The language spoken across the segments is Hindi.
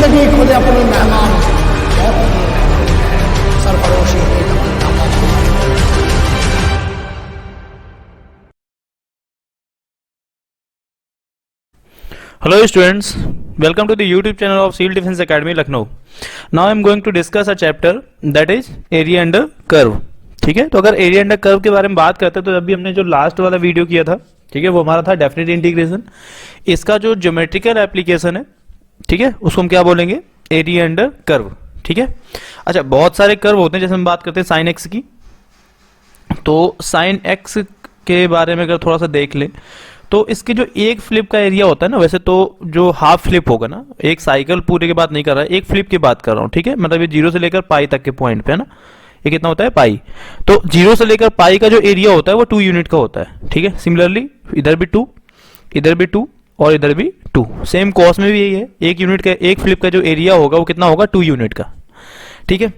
लगी खुद अपनी मेहमान सरफरोशी Hello students, welcome to the YouTube channel of Civil Defense Academy Lucknow. Now I am going to discuss a chapter that is area under curve. ठीक है, तो अगर एरिया अंडर कर्व के बारे में बात करते हैं तो अभी हमने जो लास्ट वाला वीडियो किया था, ठीक है, वो हमारा था डेफिनेट इंटीग्रेशन. इसका जो ज्योमेट्रिकल एप्लीकेशन है, ठीक है, उसको हम क्या बोलेंगे, एरिया अंडर कर्व. ठीक है. अच्छा, बहुत सारे कर्व होते हैं, जैसे हम बात करते हैं साइन एक्स की, तो साइन एक्स के बारे में अगर थोड़ा सा देख लें तो इसके जो एक फ्लिप का एरिया होता है ना, वैसे तो जो हाफ फ्लिप होगा ना, एक साइकिल पूरे की बात नहीं कर रहा है, एक फ्लिप की बात कर रहा हूं. ठीक है, मतलब ये 0 से लेकर पाई तक के पॉइंट पे है ना, ये कितना होता है, पाई. तो 0 से लेकर पाई का जो एरिया होता है वो 2 यूनिट का होता है. ठीक है, सिमिलरली इधर भी 2, इधर भी 2 और इधर भी 2. सेम कॉस में भी यही है, एक यूनिट का, एक फ्लिप का जो एरिया होगा वो कितना होगा, 2 यूनिट का. ठीक है,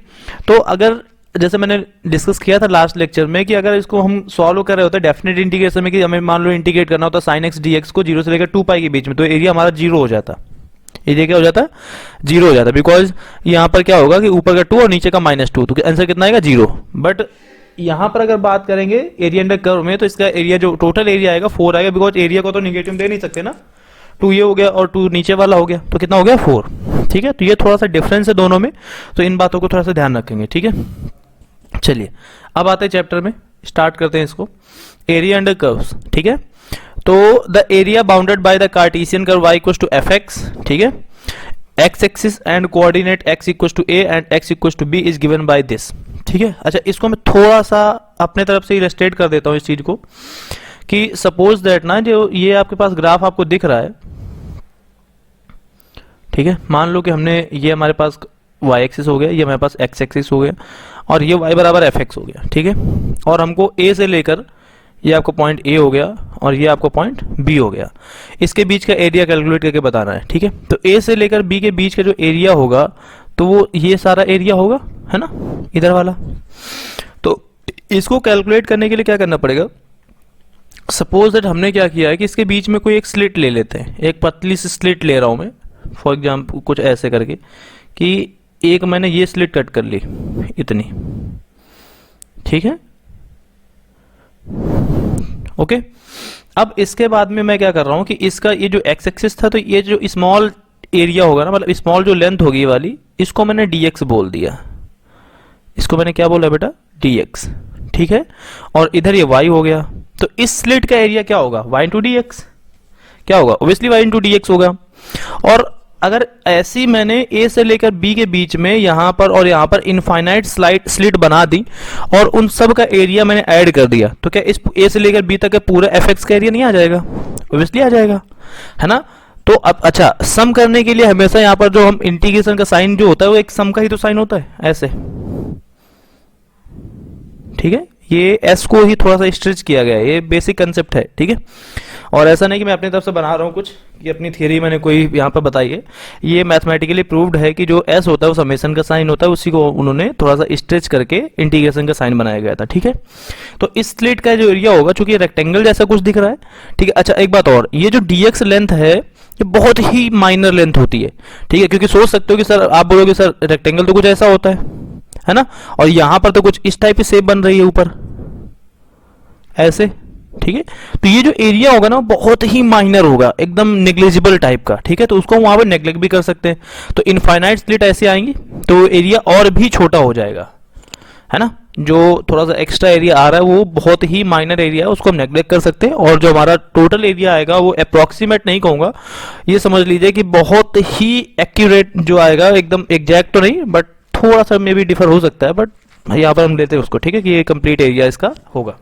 तो अगर जैसे मैंने डिस्कस किया था लास्ट लेक्चर में कि अगर इसको हम सॉल्व कर रहे होते हैं डेफिनेट इंटीग्रेशन में, कि हमें मान लो इंटीग्रेट करना होता है साइन एक्स डीएक्स को 0 से लेकर 2 पाई के बीच में, तो एरिया हमारा 0 हो जाता. एरिया क्या हो जाता है, 0 हो जाता, बिकॉज यहाँ पर क्या होगा कि ऊपर का 2 और नीचे का -2, तो आंसर कितना आएगा, 0. बट यहाँ पर अगर बात करेंगे एरिया अंडर कर्व में, तो इसका एरिया जो टोटल एरिया आएगा 4 आएगा, बिकॉज एरिया को तो निगेटिव दे नहीं सकते ना. 2 ये हो गया और 2 नीचे वाला हो गया, तो कितना हो गया, 4. ठीक है, तो ये थोड़ा सा डिफरेंस है दोनों में, तो इन बातों को थोड़ा सा ध्यान रखेंगे. ठीक है, चलिए अब आते हैं चैप्टर में, स्टार्ट करते हैं इसको. Area under curves. ठीक है, तो the area bounded by the Cartesian curve y equals to fx. ठीक है, x axis and coordinate x equals to a and x equals to b is given by this. ठीक है. अच्छा, इसको मैं थोड़ा सा अपने तरफ से इलस्ट्रेट कर देता हूं इस चीज को, कि सपोज दैट ना, जो ये आपके पास ग्राफ आपको दिख रहा है, ठीक है, मान लो कि हमने ये हमारे पास y एक्सिस हो गया, ये हमारे पास x एक्सिस हो गया, और ये y बराबर fx हो गया. ठीक है, और हमको a से लेकर ये आपको पॉइंट a हो गया और ये आपको पॉइंट b हो गया, इसके बीच का एरिया कैलकुलेट करके बताना है. ठीक है, तो a से लेकर b के बीच का जो एरिया होगा तो वो ये सारा एरिया होगा, है ना, इधर वाला. तो इसको कैलकुलेट करने के लिए क्या करना पड़ेगा, सपोज दैट हमने क्या किया है कि इसके बीच में कोई एक स्लिट ले लेते हैं, एक पतली सी स्लिट ले रहा हूं मैं, फॉर एग्जाम्पल कुछ ऐसे करके कि एक मैंने ये स्लिट कट कर ली इतनी. ठीक है, ओके. अब इसके बाद में मैं क्या कर रहा हूं कि इसका ये जो एक्स एक्सिस था, तो ये जो स्मॉल एरिया होगा ना, मतलब स्मॉल जो लेंथ होगी ये वाली, इसको मैंने dx बोल दिया. इसको मैंने क्या बोला बेटा, dx. ठीक है, और इधर ये y हो गया, तो इस स्लिट का एरिया क्या होगा, y इंटू dx. क्या होगा, ऑब्वियसली y इंटू dx होगा. और अगर ऐसी मैंने a से लेकर b के बीच में यहां पर और यहां पर इनफाइनाइट स्लिट बना दी और उन सब का एरिया मैंने ऐड कर दिया, तो क्या इस a से लेकर b तक का पूरा fx का एरिया नहीं आ जाएगा, ऑब्वियसली आ जाएगा, है ना. तो अब अच्छा, सम करने के लिए हमेशा यहां पर जो हम इंटीग्रेशन का साइन जो होता है वो एक सम का ही तो साइन होता है, ऐसे. ठीक है, ये s को ही थोड़ा सा स्ट्रेच किया गया है, ये बेसिक कंसेप्ट है. ठीक है, और ऐसा नहीं कि मैं अपनी तरफ से बना रहा हूँ कुछ, कि अपनी थियरी मैंने कोई यहाँ पर बताई है, ये मैथमेटिकली प्रूव्ड है कि जो s होता है वो समेशन का साइन होता है, उसी को उन्होंने थोड़ा सा स्ट्रेच करके इंटीग्रेशन का साइन बनाया गया था. ठीक है, तो इस स्लिट का जो एरिया होगा, चूंकि रेक्टेंगल जैसा कुछ दिख रहा है. ठीक है, अच्छा एक बात और, ये जो dx लेंथ है ये बहुत ही माइनर लेंथ होती है. ठीक है, क्योंकि सोच सकते हो कि सर, आप बोलोगे सर रेक्टेंगल तो कुछ ऐसा होता है ना, और यहां पर तो कुछ इस टाइप की शेप बन रही है ऊपर ऐसे. ठीक है, तो ये जो एरिया होगा ना बहुत ही माइनर होगा, एकदम नेग्लिजिबल टाइप का. ठीक है, तो उसको वहां पर नेग्लेक्ट भी कर सकते हैं. तो इनफाइनाइट स्लिट ऐसे आएंगी तो एरिया और भी छोटा हो जाएगा, है ना. जो थोड़ा सा एक्स्ट्रा एरिया आ रहा है वो बहुत ही माइनर एरिया है, उसको हम नेग्लेक्ट कर सकते हैं. और जो हमारा टोटल एरिया आएगा वो अप्रोक्सीमेट नहीं कहूंगा, ये समझ लीजिए कि बहुत ही एक्यूरेट जो आएगा, एकदम एग्जैक्ट तो नहीं, बट थोड़ा सा मे भी डिफर हो सकता है, बट यहाँ पर हम लेते हैं उसको. ठीक है, कि ये कंप्लीट एरिया इसका होगा.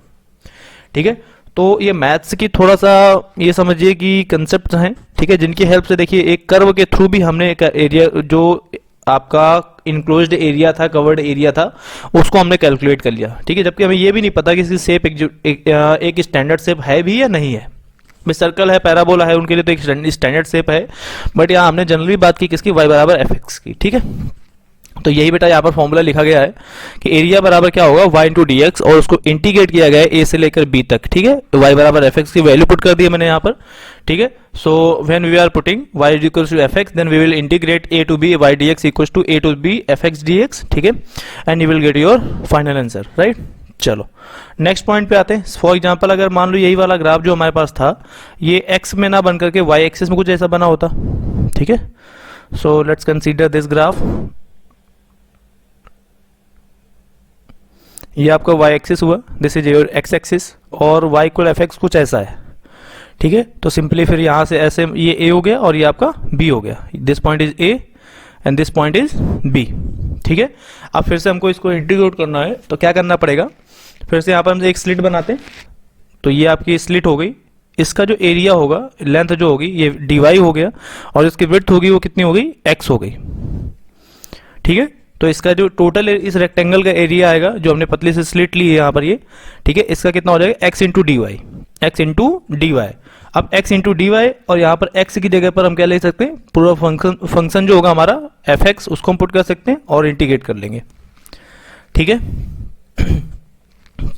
ठीक है, तो ये मैथ्स की थोड़ा सा ये समझिए कि कंसेप्ट हैं. ठीक है, जिनकी हेल्प से देखिए एक कर्व के थ्रू भी हमने एक एरिया जो आपका इनक्लोज्ड एरिया था, कवर्ड एरिया था, उसको हमने कैलकुलेट कर लिया. ठीक है, जबकि हमें ये भी नहीं पता कि इसकी शेप एक स्टैंडर्ड शेप है भी या नहीं है. सर्कल है, पैराबोला है, उनके लिए तो एक स्टैंडर्ड शेप है, बट यहाँ हमने जनरली बात की किसकी, y बराबर fx की. ठीक है, तो यही बेटा यहाँ पर फॉर्मूला लिखा गया है कि एरिया बराबर क्या होगा y इंटू डी एक्स, और उसको इंटीग्रेट किया गया है a से लेकर b तक, ठीक है। तो y बराबर एफ एक्स की वैल्यू पुट कर दी है मैंने यहाँ पर, ठीक है। So when we are putting y is equal to f x, then we will integrate a to b y d x equal to a to b f x d x, ठीक है, and you will get your final answer, right. चलो नेक्स्ट पॉइंट पे आते हैं। फॉर एग्जाम्पल अगर मान लो यही वाला ग्राफ जो हमारे पास था ये x में ना बन करके y एक्सिस में कुछ ऐसा बना होता, ठीक है। So let's consider this graph, ये आपका y एक्सिस हुआ, this is your x axis, और y इक्वल एफ एक्स कुछ ऐसा है, ठीक है। तो सिंपली फिर यहां से ऐसे ये a हो गया और ये आपका b हो गया, this point is a and this point is b, ठीक है। अब फिर से हमको इसको इंटीग्रेट करना है तो क्या करना पड़ेगा, फिर से यहाँ पर हम एक स्लिट बनाते हैं। तो ये आपकी स्लिट हो गई, इसका जो एरिया होगा, लेंथ जो होगी ये dy हो गया, और इसकी विड्थ होगी वो कितनी हो गई, x हो गई, ठीक है। तो इसका जो टोटल इस रेक्टेंगल का एरिया आएगा जो हमने पतली से स्लिट ली है यहाँ पर ये, ठीक है, इसका कितना हो जाएगा x into d y, x into d y. अब x इंटू डी वाई, और यहाँ पर x की जगह पर हम क्या ले सकते हैं, पूरा फंक्शन जो होगा हमारा एफ एक्स उसको हम पुट कर सकते हैं और इंटीग्रेट कर लेंगे, ठीक है।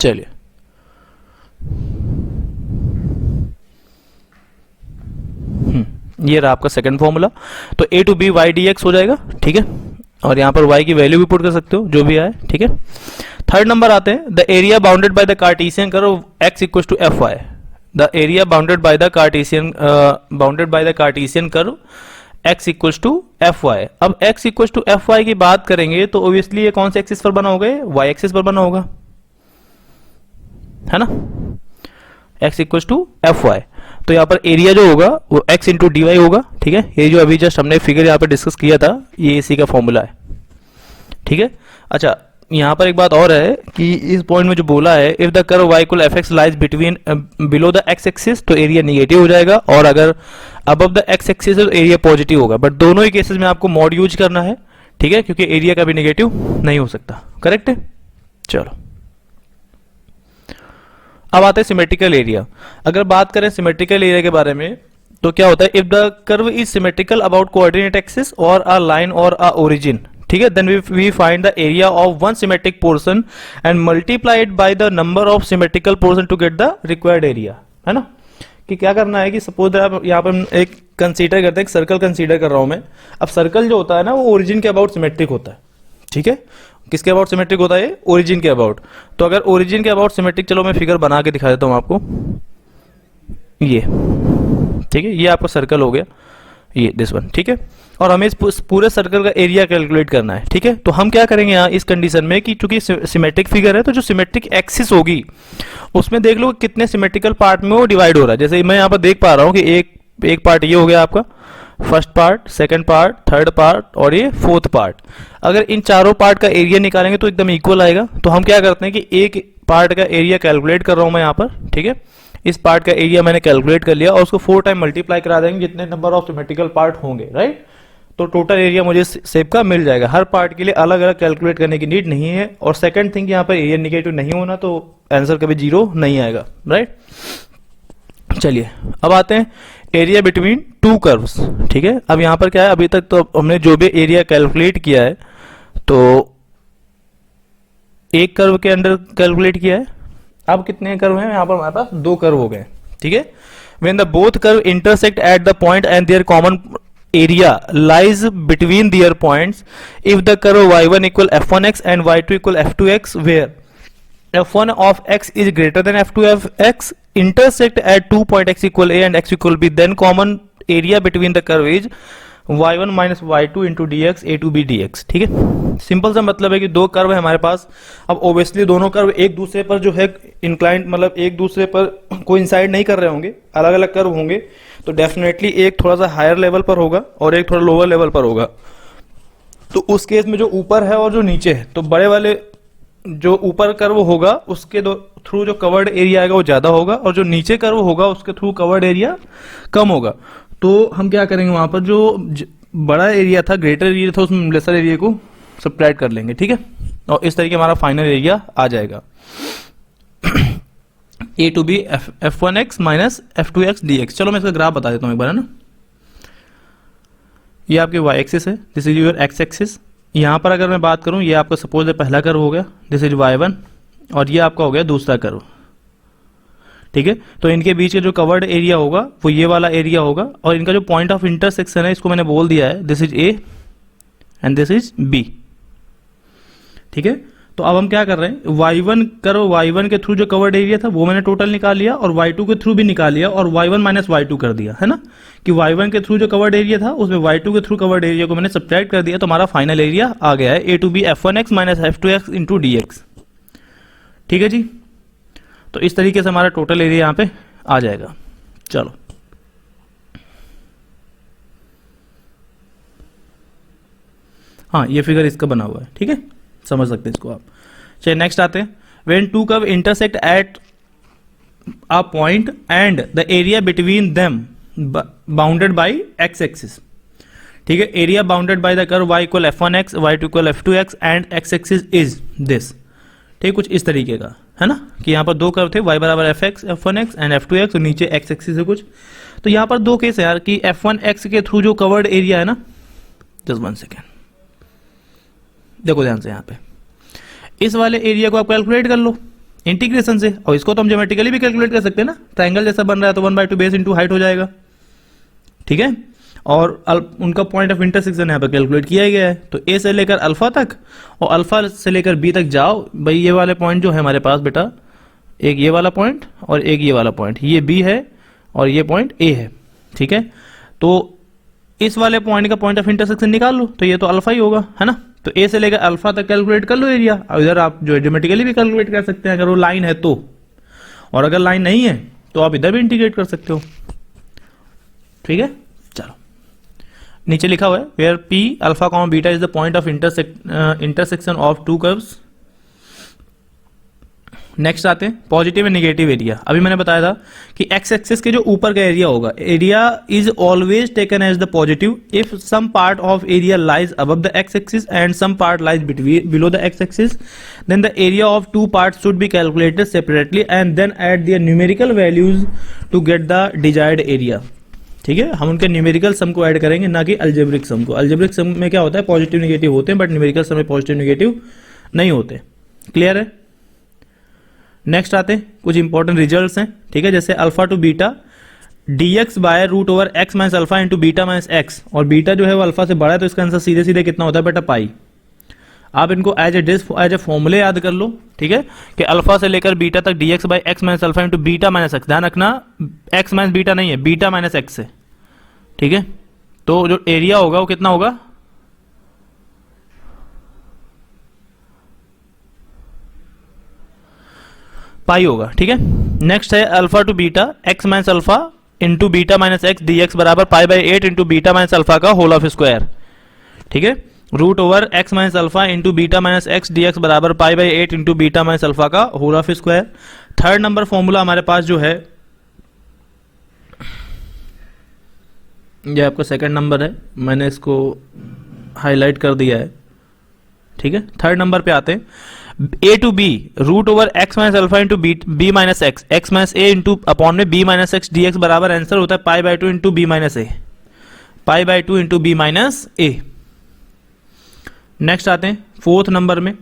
चलिए ये रहा आपका सेकंड फॉर्मूला। तो a to b y d x हो जाएगा, ठीक है, और यहाँ पर y की वैल्यू भी पुट कर सकते हो जो भी आए, ठीक है। थर्ड नंबर आते हैं, the area bounded by the Cartesian curve x equal to f y, the area bounded by the Cartesian curve x equal to f y. अब x equal to f y की बात करेंगे तो ऑब्वियसली ये कौन से एक्सिस पर बना होगा, y एक्सिस पर बना होगा, है ना, x equal to f y. तो यहाँ पर एरिया जो होगा वो x इंटू डी वाई होगा, ठीक है। ये जो अभी जस्ट हमने फिगर यहाँ पे डिस्कस किया था ये इसी का फॉर्मूला है, ठीक है। अच्छा यहाँ पर एक बात और है कि इस पॉइंट में जो बोला है, if the curve y equal F x lies between below the x axis तो एरिया निगेटिव हो जाएगा, और अगर अबव द x एक्सिस है तो एरिया पॉजिटिव होगा। बट दोनों ही केसेस में आपको मॉड यूज करना है, ठीक है, क्योंकि एरिया का भी निगेटिव नहीं हो सकता, करेक्ट है। चलो अब आते हैं सिमेट्रिकल एरिया। अगर बात करें सिमेट्रिकल एरिया के बारे में तो क्या होता है, if the curve is symmetrical about coordinate axis और अ लाइन और अ ओरिजिन, ठीक है, then we find the area of one symmetric portion and multiply it by the number of symmetrical portion to get the required area, है ना। कि क्या करना है कि सपोज आप यहाँ पर एक कंसीडर करते हैं, एक सर्कल कंसीडर कर रहा हूं मैं। अब सर्कल जो होता है ना वो ओरिजिन के अबाउट सिमेट्रिक होता है, ठीक है। किसके अबाउट सिमेट्रिक होता है, ओरिजिन के अबाउट। तो अगर ओरिजिन के अबाउट सिमेट्रिक, चलो मैं फिगर बना के दिखा देता हूं आपको, ये ठीक है, ये आपका सर्कल हो गया, ये दिस वन, ठीक है। और हमें इस पूरे सर्कल का एरिया कैलकुलेट करना है, ठीक है। तो हम क्या करेंगे यहाँ इस कंडीशन में कि चूंकि सिमेट्रिक फिगर है तो जो सिमेट्रिक एक्सिस होगी उसमें देख लो कितने सिमेट्रिकल पार्ट में वो डिवाइड हो रहा है। जैसे मैं यहाँ पर देख पा रहा हूँ कि एक पार्ट ये हो गया आपका, first part, second part, third part और ये फोर्थ पार्ट। अगर इन चारों पार्ट का एरिया निकालेंगे तो एकदम इक्वल आएगा। तो हम क्या करते हैं कि एक पार्ट का एरिया कैलकुलेट कर रहा हूं मैं यहाँ पर, ठीक है। इस पार्ट का एरिया मैंने कैलकुलेट कर लिया और उसको 4 टाइम मल्टीप्लाई करा देंगे जितने नंबर ऑफ सिमेट्रिकल पार्ट होंगे, राइट। तो टोटल एरिया मुझे शेप का मिल जाएगा। हर पार्ट के लिए अलग अलग कैलकुलेट करने की नीड नहीं है। और सेकंड थिंग, यहाँ पर एरिया निगेटिव नहीं होना तो आंसर कभी 0 नहीं आएगा, राइट। चलिए अब आते हैं एरिया बिटवीन टू कर्व्स, ठीक है। अब यहां पर क्या है, अभी तक तो हमने जो भी एरिया कैलकुलेट किया है तो एक कर्व के अंडर कैलकुलेट किया है। अब कितने कर्व हैं, यहां पर हमारे पास 2 कर्व हो गए, ठीक है। When the both curve intersect at the point and their common area lies between their points if the curve y1 equal f1x and y2 equal f2x where f1 of x is greater than f2 of x intersect at 2 point x equal a and x equal b, then common area between the curve is y1 minus y2 into dx a to b dx, ठीक है। सिंपल सा मतलब है कि 2 कर्व है हमारे पास। अब ओब्वियसली दोनों कर्व एक दूसरे पर जो है इंक्लाइंड, मतलब एक दूसरे पर कोइंसाइड नहीं कर रहे होंगे, अलग अलग कर्व होंगे। तो डेफिनेटली एक थोड़ा सा हायर लेवल पर होगा और एक थोड़ा लोअर लेवल पर होगा। तो उस केस में जो ऊपर है और जो नीचे है, तो बड़े वाले जो ऊपर कर्व होगा उसके थ्रू जो कवर्ड एरिया आएगा वो ज्यादा होगा और जो नीचे कर्व होगा उसके थ्रू कवर्ड एरिया कम होगा। तो हम क्या करेंगे, वहां पर जो बड़ा एरिया था, ग्रेटर एरिया था, उसमें लेसर एरिया को सब्ट्रैक्ट कर लेंगे, ठीक है। और इस तरीके हमारा फाइनल एरिया आ जाएगा a to b f1x minus f2x dx। चलो मैं इसका ग्राफ बता देता हूं एक बार, है ना। ये आपके y एक्सिस है, this is your x axis, यहां पर अगर मैं बात करूं, ये आपका सपोज पहला कर्व हो गया, दिस इज y1, और ये आपका हो गया दूसरा कर्व, ठीक है। तो इनके बीच के जो कवर्ड एरिया होगा वो ये वाला एरिया होगा, और इनका जो पॉइंट ऑफ इंटरसेक्शन है इसको मैंने बोल दिया है, this is a and this is b, ठीक है। तो अब हम क्या कर रहे हैं, y1 कर्व, y1 के थ्रू जो कवर्ड एरिया था वो मैंने टोटल निकाल लिया, और y2 के थ्रू भी निकाल लिया, और y1 माइनस y2 कर दिया, है ना, कि y1 के थ्रू जो कवर्ड एरिया था उसमें y2 के थ्रू कवर्ड एरिया को मैंने सब्ट्रैक्ट कर दिया, तो हमारा फाइनल एरिया आ गया है a to b f1x minus f2x into dx, ठीक है जी। तो इस तरीके से हमारा टोटल एरिया यहाँ पे आ जाएगा। चलो हाँ, ये फिगर इसका बना हुआ है, ठीक है, समझ सकते हैं इसको आप। चलिए नेक्स्ट आते हैं, when two curve intersect at a point and the area between them bounded by x axis, ठीक है, area bounded by the curve y equal f1x, y2 equal f2x and x axis is this, ठीक, कुछ इस तरीके का है ना, कि यहाँ पर दो कर्व थे, y बराबर f1x एंड f2x, और नीचे x एक्सिस है कुछ। तो यहाँ पर दो केस है यार, कि f1x के थ्रू जो कवर्ड एरिया है ना, जस्ट 1 सेकेंड, देखो ध्यान से, यहाँ पे इस वाले एरिया को आप कैलकुलेट कर लो इंटीग्रेशन से, और इसको तो हम ज्योमेट्रिकली भी कैलकुलेट कर सकते हैं ना, ट्रायंगल जैसा बन रहा है तो 1/2 बेस इंटू हाइट हो जाएगा, ठीक है। और उनका पॉइंट ऑफ इंटरसेक्शन यहाँ पे कैलकुलेट किया ही गया है, तो ए से लेकर अल्फा तक और अल्फा से लेकर बी तक जाओ भाई, ये वाले पॉइंट जो है हमारे पास बेटा, एक ये वाला पॉइंट और एक ये वाला पॉइंट, ये बी है और ये पॉइंट ए है, ठीक है। तो इस वाले पॉइंट का पॉइंट ऑफ इंटरसेक्शन निकाल लो, तो ये तो अल्फा ही होगा, है ना। तो ए से लेकर अल्फा तक कैलकुलेट कर लो एरिया, और इधर आप जो ज्योमेट्रिकली भी कैलकुलेट कर सकते हैं अगर वो लाइन है तो, और अगर लाइन नहीं है तो आप इधर भी इंटीग्रेट कर सकते हो, ठीक है। चलो नीचे लिखा हुआ है, where p alpha comma beta is the point of intersection of two curves. Next आते हैं पॉजिटिव एंड नेगेटिव एरिया। अभी मैंने बताया था कि एक्स एक्सिस के जो ऊपर का एरिया होगा, area is always taken as the positive if some part of area lies above the x axis and some part lies below the x axis, then the area of two parts should be calculated separately and then add their numerical values to get the desired area, ठीक है। हम उनके न्यूमेरिकल सम को ऐड करेंगे, ना कि अल्जेब्रिक सम को। अल्जेब्रिक सम में क्या होता है, पॉजिटिव नेगेटिव होते हैं, बट न्यूमेरिकल सम में पॉजिटिव नेगेटिव नहीं होते। क्लियर है। नेक्स्ट आते हैं कुछ इंपॉर्टेंट रिजल्ट्स हैं, ठीक है, जैसे alpha to beta dx by root over x minus alpha into beta minus x, और बीटा जो है वो अल्फा से बड़ा है, तो इसका आंसर सीधे सीधे कितना होता है बेटा, पाई। आप इनको एज ए फॉर्मूले याद कर लो, ठीक है, कि अल्फा से लेकर बीटा तक dx by x minus alpha into beta minus x, ध्यान रखना x माइनस बीटा नहीं है, बीटा माइनस एक्स है, ठीक है। तो जो एरिया होगा वो कितना होगा, पाई होगा, ठीक है। नेक्स्ट है alpha to beta x minus alpha into beta minus x d x बराबर pi by 8 into beta minus alpha का होल ऑफ स्क्वायर, ठीक है, root over x minus alpha into beta minus x d x बराबर pi by 8 into beta minus alpha का whole of square. Third number formula हमारे पास जो है, ये आपका सेकंड नंबर है, मैंने इसको हाईलाइट कर दिया है, ठीक है। थर्ड नंबर पे आते हैं, a to b root over x minus alpha into b minus x, x minus a into upon में b minus x d x बराबर आंसर होता है pi by 2 into b minus a, pi by 2 into b minus a. Next आते हैं फोर्थ नंबर में,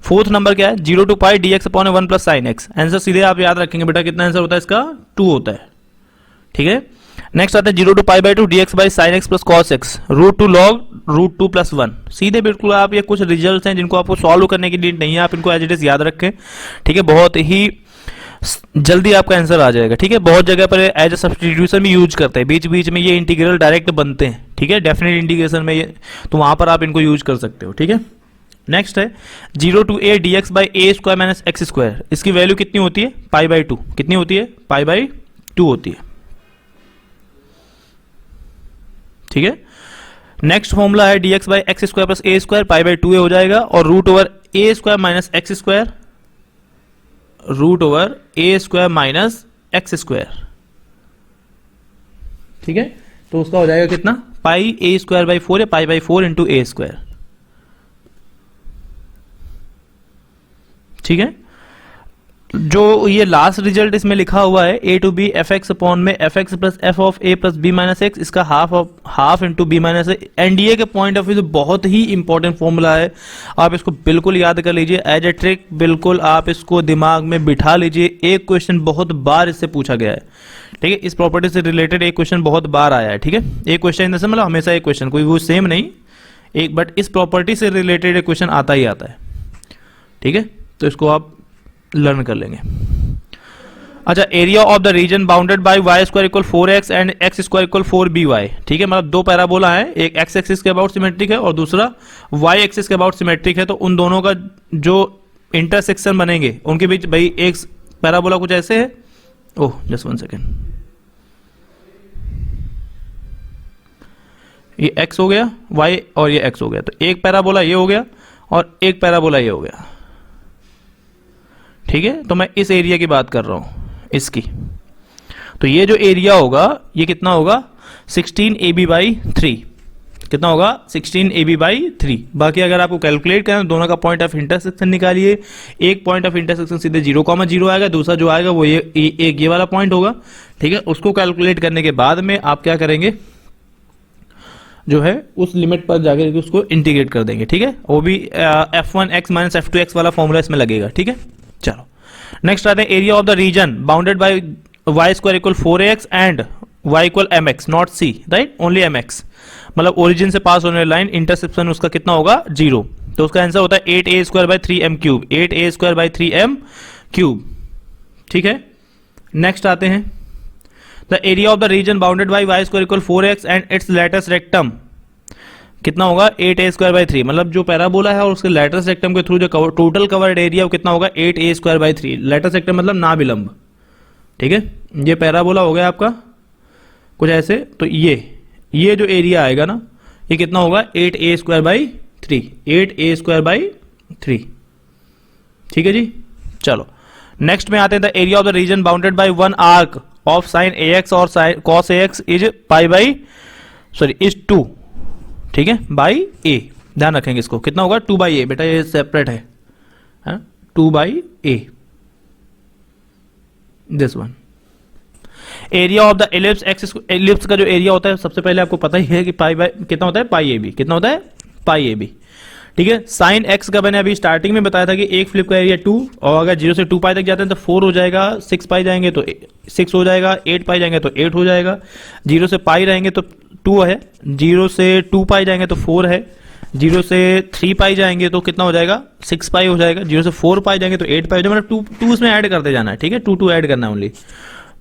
फोर्थ नंबर क्या है, 0 to pi d x upon 1 plus sine x, answer सीधे आप याद रखेंगे बेटा, कितना आंसर होता है इसका, 2 होता है, ठीक है। नेक्स्ट आता है 0 to pi by 2 d x by sin x plus cos x, root to log root 2 plus 1, सीधे बिल्कुल आप, ये कुछ रिजल्ट्स हैं जिनको आपको सॉल्व करने की नीड नहीं है, आप इनको एज इट इज याद रखें, ठीक है, बहुत ही जल्दी आपका आंसर आ जाएगा, ठीक है। बहुत जगह पर एज ए सब्स्टिट्यूशन भी यूज करते हैं, बीच बीच में ये इंटीग्रल डायरेक्ट बनते हैं, ठीक है, डेफिनेट इंटीग्रेशन में ये, तो वहां पर आप इनको यूज कर सकते हो, ठीक है। नेक्स्ट है 0 to a d x by a square minus x square, इसकी वैल्यू कितनी होती है, पाई बाई 2, कितनी होती है, पाई बाई 2 होती है, ठीक है। नेक्स्ट फॉर्मूला है dx by x square plus a square, pi by 2a हो जाएगा, और root over a square minus x square, root over a square minus x square, ठीक है। तो उसका हो जाएगा कितना, पाई ए स्क्वायर बाई 4 या pi by 4 into A square, ठीक है। जो ये लास्ट रिजल्ट इसमें लिखा हुआ है a to b f x upon में f x plus f of a plus b minus x, इसका half into b minus a, NDA के पॉइंट ऑफ व्यू से बहुत ही इंपॉर्टेंट फॉर्मूला है। आप इसको बिल्कुल याद कर लीजिए एज ए ट्रिक, बिल्कुल आप इसको दिमाग में बिठा लीजिए। एक क्वेश्चन बहुत बार इससे पूछा गया है, ठीक है, इस प्रॉपर्टी से रिलेटेड एक क्वेश्चन बहुत बार आया है, ठीक है। एक क्वेश्चन इन मतलब हमेशा एक क्वेश्चन, कोई वो सेम नहीं एक, बट इस प्रॉपर्टी से रिलेटेड एक क्वेश्चन आता ही आता है, ठीक है। तो इसको आप लर्न कर लेंगे। अच्छा, area of the region bounded by y square equal 4x and x square equal 4by, ठीक है। मतलब दो पैराबोला है, एक एक्स एक्सिस के अबाउट सिमेट्रिक है और दूसरा वाई एक्सिस के अबाउट सिमेट्रिक है। तो उन दोनों का जो इंटरसेक्शन बनेंगे उनके बीच, भाई एक पैराबोला कुछ ऐसे है, ओह जस्ट 1 सेकेंड, ये x हो गया y और ये x हो गया, तो एक पैराबोला ये हो गया और एक पैराबोला ये हो गया, ठीक है। तो मैं इस एरिया की बात कर रहा हूं, इसकी। तो ये जो एरिया होगा ये कितना होगा 16ab/3, कितना होगा 16ab/3। बाकी अगर आपको कैलकुलेट करना दोनों का पॉइंट ऑफ इंटरसेक्शन निकालिए, एक पॉइंट ऑफ इंटरसेक्शन सीधे 0,0 आएगा, दूसरा जो आएगा वो ये वाला पॉइंट होगा, ठीक है। उसको कैलकुलेट करने के बाद में आप क्या करेंगे, जो है उस लिमिट पर जाकर उसको इंटीग्रेट कर देंगे, ठीक है। वो भी f1x माइनस f2x वाला फॉर्मूला इसमें लगेगा, ठीक है। चलो नेक्स्ट आते हैं area of the region bounded by y square equal 4ax and y equal mx, not c, right, only mx। मतलब ओरिजिन से पास होने लाइन इंटरसेप्शन उसका कितना होगा 0। तो उसका आंसर होता है 8a² / 3m³, 8a² / 3m³, ठीक है। नेक्स्ट आते हैं the area of the region bounded by y square equal 4x and its latus rectum, कितना होगा 8a² / 3। मतलब जो पैराबोला है और उसके लेटेस्ट रेक्टम के थ्रू जो टोटल कवर्ड एरिया वो कितना होगा 8a² / 3। लेटेस्ट रेक्टम मतलब ना विलंब, ठीक है। ये पैराबोला हो गया आपका कुछ ऐसे, तो ये जो एरिया आएगा ना ये कितना होगा 8a² / 3, 8a² / 3, ठीक है जी। चलो नेक्स्ट में आते हैं the area of the region bounded by one arc of sine ax और cos ax इज इज 2, ठीक है, बाई ए। ध्यान रखेंगे इसको, कितना होगा 2/a, बेटा ये सेपरेट है, 2/a, this one. Area of the ellipse x, ellipse का जो एरिया होता है सबसे पहले आपको पता ही है कि कितना होता है πab, कितना होता है πab, ठीक है। साइन एक्स का मैंने अभी स्टार्टिंग में बताया था कि एक फ्लिप का एरिया 2, और अगर 0 से 2π तक जाते हैं तो 4 हो जाएगा, 6π जाएंगे तो 6 हो जाएगा, 8π जाएंगे तो 8 हो जाएगा, 0 से π रहेंगे तो 2 है, 0 से 2π जाएंगे तो 4 है, 0 से 3π जाएंगे तो कितना हो जाएगा 6π हो जाएगा, 0 से 4π जाएंगे तो 8π हो जाएगा। मतलब 2 उसमें ऐड करते जाना है, ठीक है, 2 ऐड करना है ओनली।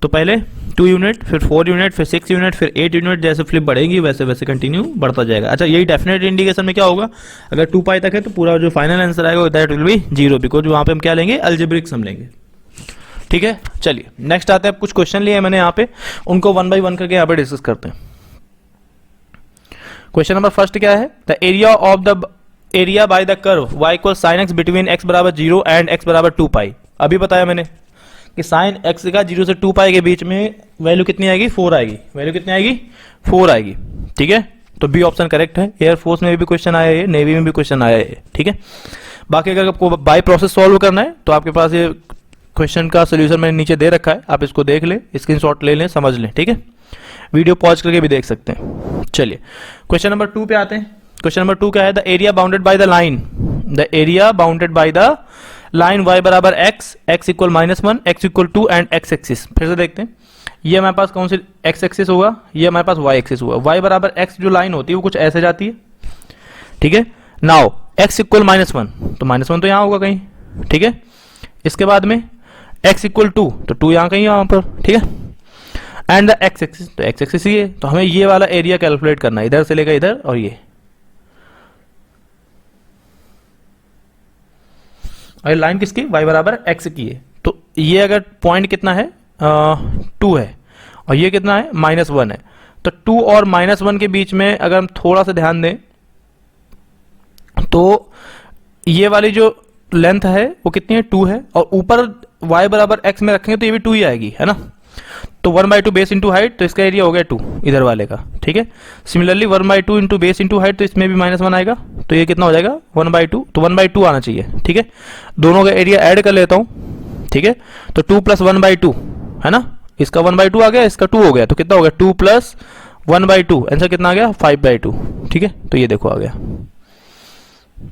तो पहले 2 यूनिट, फिर 4 यूनिट, फिर 6 यूनिट, फिर 8 यूनिट, जैसे फ्लिप बढ़ेगी वैसे वैसे कंटिन्यू बढ़ता जाएगा। अच्छा, यही डेफिनेट इंडिकेशन में क्या होगा, अगर 2π तक है तो पूरा जो फाइनल आंसर आएगा दैट विल बी 0, बिकॉज वहां पे हम क्या लेंगे अलजेब्रिक सम लेंगे, ठीक है। चलिए नेक्स्ट आते हैं, कुछ क्वेश्चन लिए मैंने यहाँ पे, उनको 1 by 1 करके यहाँ पे डिस्कस करते हैं। क्वेश्चन नंबर फर्स्ट क्या है, the area of the area bye the curve y equal sine x between x बराबर 0 एंड x बराबर 2π। अभी बताया मैंने कि साइन x का 0 से 2π के बीच में वैल्यू कितनी आएगी 4 आएगी, वैल्यू कितनी आएगी 4 आएगी, ठीक है। तो बी ऑप्शन करेक्ट है। एयरफोर्स में भी क्वेश्चन आया है, नेवी में भी क्वेश्चन आया है, ठीक है। बाकी अगर आपको बाय प्रोसेस सॉल्व करना है तो आपके पास ये क्वेश्चन का सोल्यूशन मैंने नीचे दे रखा है, आप इसको देख ले, स्क्रीनशॉट ले लें, समझ लें, ठीक है। वीडियो पॉज करके भी देख सकते हैं। चलिए क्वेश्चन नंबर 2 पे आते हैं। क्वेश्चन नंबर 2 क्या है, the area bounded by the line, the area bounded by the line y बराबर x, x equal -1, x equal 2 and x axis. फिर से देखते हैं, ये हमारे पास कौन सी x एक्सिस होगा, ये हमारे पास y एक्सिस होगा। y बराबर x जो लाइन होती है वो कुछ ऐसे जाती है, ठीक है। नाउ x इक्वल -1, तो -1 तो यहाँ होगा कहीं, ठीक है। इसके बाद में x इक्वल 2, तो 2 यहाँ कहीं यहाँ पर, ठीक है। एंड द x एक्सिस, तो x एक्सिस ही है, तो हमें ये वाला एरिया कैलकुलेट करना है, इधर से लेकर इधर, और ये और लाइन किसकी y बराबर x की है। तो ये अगर पॉइंट कितना है 2 है और ये कितना है -1 है, तो 2 और -1 के बीच में अगर हम थोड़ा सा ध्यान दें तो ये वाली जो लेंथ है वो कितनी है 2 है, और ऊपर y बराबर x में रखेंगे तो ये भी 2 ही आएगी, है ना। तो 1/2 बेस इंटू हाइट, तो इसका एरिया हो गया 2 इधर वाले का, ठीक है। Similarly 1/2 into base into height, तो इसमें भी -1 आएगा, तो ये कितना हो जाएगा 1/2, तो 1/2 आना चाहिए, ठीक है। दोनों का एरिया ऐड कर लेता हूं, ठीक है, तो 2 प्लस 1/2 है ना, इसका 1/2 आ गया, इसका 2 हो गया, तो कितना हो गया 2 प्लस 1/2, आंसर कितना आ गया 5/2। ठीक है, तो ये देखो आ गया,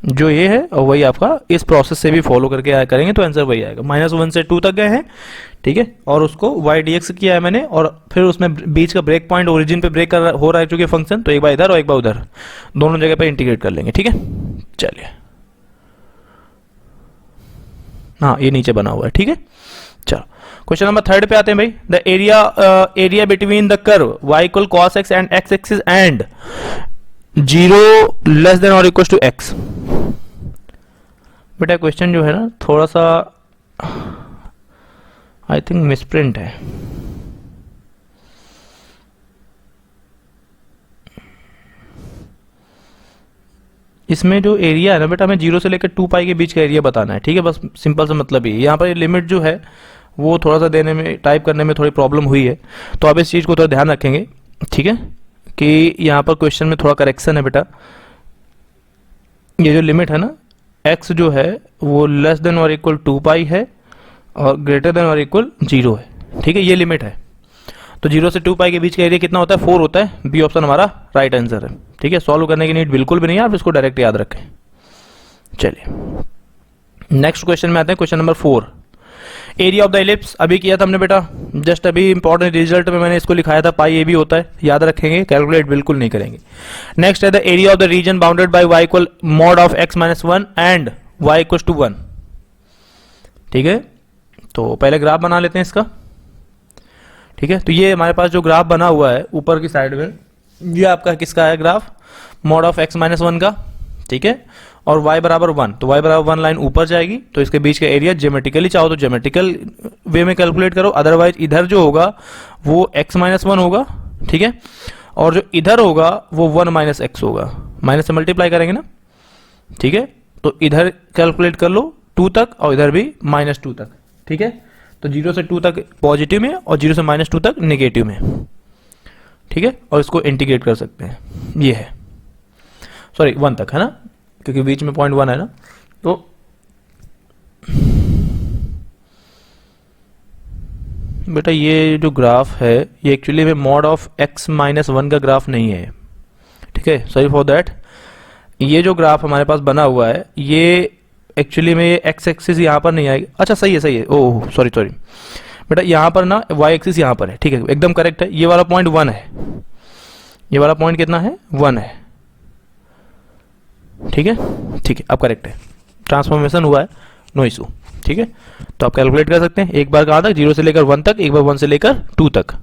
जो ये है और वही आपका इस प्रोसेस से भी फॉलो करके आया करेंगे तो आंसर वही आएगा। -1 से 2 तक गए हैं, ठीक है, और उसको y dx किया है मैंने, और फिर उसमें बीच का ब्रेक पॉइंट ओरिजिन पे ब्रेक हो रहा है चूंकि फंक्शन, तो एक बार इधर और एक बार उधर, दोनों जगह पे इंटीग्रेट कर लेंगे। ठीक है, चलिए, हाँ ये नीचे बना हुआ है। ठीक है, चलो क्वेश्चन नंबर 3 पे आते हैं भाई। The area between the curve y equal cos x and x axis and 0 less than और इक्वल टू x। बेटा क्वेश्चन जो है ना थोड़ा सा आई थिंक मिसप्रिंट है। इसमें जो एरिया है ना बेटा, हमें 0 से लेकर 2 पाई के बीच का एरिया बताना है। ठीक है, बस सिंपल सा मतलब ही, यहाँ पर लिमिट जो है वो थोड़ा सा देने में, टाइप करने में थोड़ी प्रॉब्लम हुई है, तो आप इस चीज़ को थोड़ा ध्यान रखेंगे। ठीक है, कि यहाँ पर क्वेश्चन में थोड़ा करेक्शन है बेटा, ये जो लिमिट है ना x जो है वो लेस देन और इक्वल 2 पाई है और ग्रेटर देन और इक्वल 0 है। ठीक है, ये लिमिट है, तो 0 से 2 पाई के बीच का एरिया कितना होता है 4 होता है। बी ऑप्शन हमारा राइट आंसर है। ठीक है, सॉल्व करने की नीड बिल्कुल भी नहीं है, आप इसको डायरेक्ट याद रखें। चलिए नेक्स्ट क्वेश्चन में आते हैं, question number 4। Area of the ellipse अभी किया था हमने बेटा, जस्ट अभी इंपॉर्टेंट रिजल्ट में मैंने इसको लिखाया था, पाई ए भी होता है, याद रखेंगे, कैलकुलेट बिल्कुल नहीं करेंगे। नेक्स्ट है the area of the region bounded by y equal mod of x minus 1 and y equal to 1। ठीक है, तो पहले ग्राफ बना लेते हैं इसका। ठीक है, तो ये हमारे पास जो ग्राफ बना हुआ है ऊपर की साइड में, ये आपका किसका है graph, mod of x minus 1 का। ठीक है, और y बराबर 1, तो y बराबर 1 लाइन ऊपर जाएगी, तो इसके बीच का एरिया ज्योमेट्रिकली चाहो तो ज्योमेट्रिकल वे में कैलकुलेट करो, अदरवाइज इधर जो होगा वो x माइनस 1 होगा। ठीक है, और जो इधर होगा वो 1 माइनस एक्स होगा, माइनस से मल्टीप्लाई करेंगे ना। ठीक है, तो इधर कैलकुलेट कर लो 2 तक और इधर भी -2 तक। ठीक है, तो 0 से 2 तक पॉजिटिव में और 0 से -2 तक नेगेटिव में। ठीक है, और इसको इंटीग्रेट कर सकते हैं, ये है, सॉरी 1 तक है ना, क्योंकि बीच में 0.1 है ना। तो बेटा ये जो ग्राफ है ये एक्चुअली में मॉड ऑफ x माइनस 1 का ग्राफ नहीं है। ठीक है, सॉरी फॉर दैट, ये जो ग्राफ हमारे पास बना हुआ है ये एक्चुअली में ये x एक्सिस यहाँ पर नहीं आएगी। अच्छा सही है, ओह सॉरी बेटा, यहाँ पर ना y एक्सिस यहाँ पर है। ठीक है, एकदम करेक्ट है, ये वाला पॉइंट 1 है, ये वाला पॉइंट कितना है 1 है। ठीक है, अब करेक्ट है, ट्रांसफॉर्मेशन हुआ है, नो इशू। ठीक है, तो आप कैलकुलेट कर सकते हैं, एक बार कहाँ तक 0 से लेकर 1 तक, एक बार 1 से लेकर 2 तक।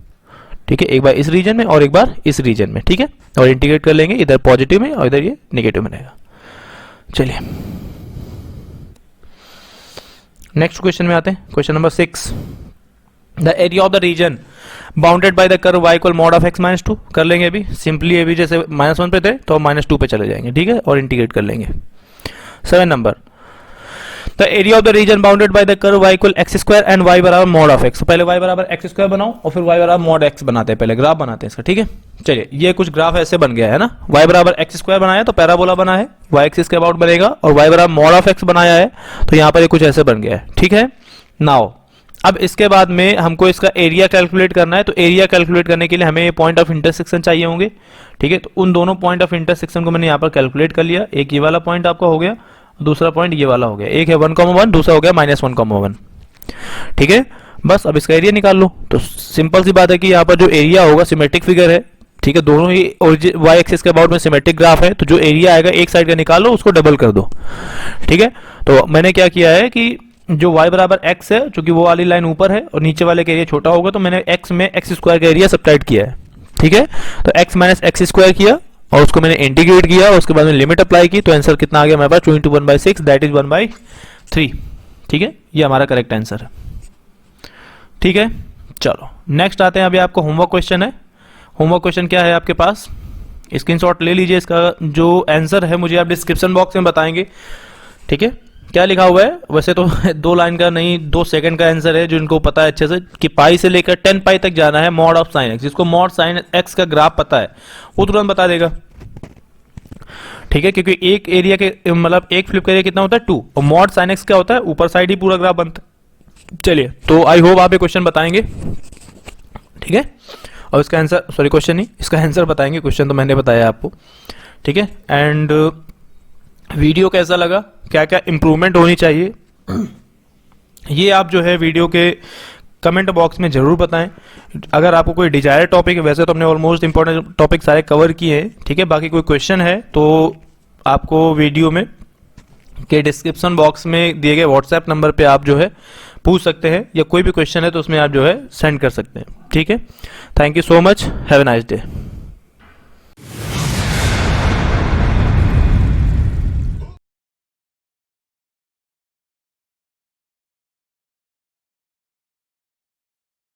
ठीक है, एक बार इस रीजन में और एक बार इस रीजन में। ठीक है, और इंटीग्रेट कर लेंगे, इधर पॉजिटिव में और इधर ये नेगेटिव में रहेगा। चलिए नेक्स्ट क्वेश्चन में आते हैं, question number 6। The area of the region bounded by the curve y equal mod of x minus 2 कर लेंगे अभी सिंपली, अभी जैसे -1 पे थे तो -2 पे चले जाएंगे। ठीक है, और इंटीग्रेट कर लेंगे। 7 number, the area of the region bounded by the curve y equal x square and y बराबर मॉड ऑफ x। पहले y बराबर x स्क्वायर बनाओ और फिर y बराबर मॉड x बनाते हैं, पहले ग्राफ बनाते हैं इसका। ठीक है, चलिए ये कुछ ग्राफ ऐसे बन गया है ना, y बराबर x स्क्वायर बनाया तो पैराबोला बना है, y एक्सिस के अबाउट बनेगा, और y बराबर मॉड ऑफ x बनाया है तो यहाँ पर ये कुछ ऐसे बन गया है। ठीक है, नाउ अब इसके बाद में हमको इसका एरिया कैलकुलेट करना है, तो एरिया कैलकुलेट करने के लिए हमें ये पॉइंट ऑफ इंटरसेक्शन चाहिए होंगे। ठीक है, तो उन दोनों पॉइंट ऑफ इंटरसेक्शन को मैंने यहाँ पर कैलकुलेट कर लिया, एक ये वाला पॉइंट आपका हो गया, दूसरा पॉइंट ये वाला हो गया, एक है 1,1, दूसरा हो गया -1,1। ठीक है, बस अब इसका एरिया निकाल लो। तो सिंपल सी बात है कि यहाँ पर जो एरिया होगा सिमेट्रिक फिगर है। ठीक है, दोनों ही y एक्सिस के अबाउट में सिमेट्रिक ग्राफ है, तो जो एरिया आएगा एक साइड का निकाल लो, उसको डबल कर दो। ठीक है, तो मैंने क्या किया है कि जो y बराबर x है, चूंकि वो वाली लाइन ऊपर है और नीचे वाले का एरिया छोटा होगा, तो मैंने x में x स्क्वायर का एरिया सब्ट्रैक्ट किया है। ठीक है, तो x माइनस एक्स स्क्वायर किया और उसको मैंने इंटीग्रेट किया और उसके बाद में लिमिट अप्लाई की, तो आंसर कितना आ गया हमारे पास 2 × 1/6, दैट इज 1/3। ठीक है, ये हमारा करेक्ट आंसर है। ठीक है, चलो नेक्स्ट आते हैं, अभी आपको होमवर्क क्वेश्चन है। होमवर्क क्वेश्चन क्या है आपके पास, स्क्रीनशॉट ले लीजिए, इसका जो आंसर है मुझे आप डिस्क्रिप्शन बॉक्स में बताएंगे। ठीक है, क्या लिखा हुआ है, वैसे तो 2 लाइन का नहीं 2 सेकंड का आंसर है, जो इनको पता है अच्छे से कि पाई से लेकर 10 पाई तक जाना है मॉड ऑफ साइन एक्स। जिसको मॉड साइन एक्स का ग्राफ पता है वो तुरंत बता देगा। ठीक है, क्योंकि एक एरिया के मतलब एक फ्लिप का एरिया कितना होता है 2, और मॉड साइन एक्स क्या होता है ऊपर साइड ही पूरा ग्राफ बनता है। चलिए, तो आई होप आप ये क्वेश्चन बताएंगे, ठीक है, और इसका आंसर, सॉरी क्वेश्चन नहीं, इसका आंसर बताएंगे, क्वेश्चन तो मैंने बताया आपको, ठीक है। एंड वीडियो कैसा लगा, क्या क्या इंप्रूवमेंट होनी चाहिए, ये आप जो है वीडियो के कमेंट बॉक्स में जरूर बताएं। अगर आपको कोई डिजायर टॉपिक है, वैसे तो हमने ऑलमोस्ट इंपॉर्टेंट टॉपिक सारे कवर किए हैं, ठीक है, बाकी कोई क्वेश्चन है तो आपको वीडियो में के डिस्क्रिप्शन बॉक्स में दिए गए व्हाट्सएप नंबर पे आप जो है पूछ सकते हैं, या कोई भी क्वेश्चन है तो उसमें आप जो है सेंड कर सकते हैं, ठीक है। Thank you so much, have a nice day.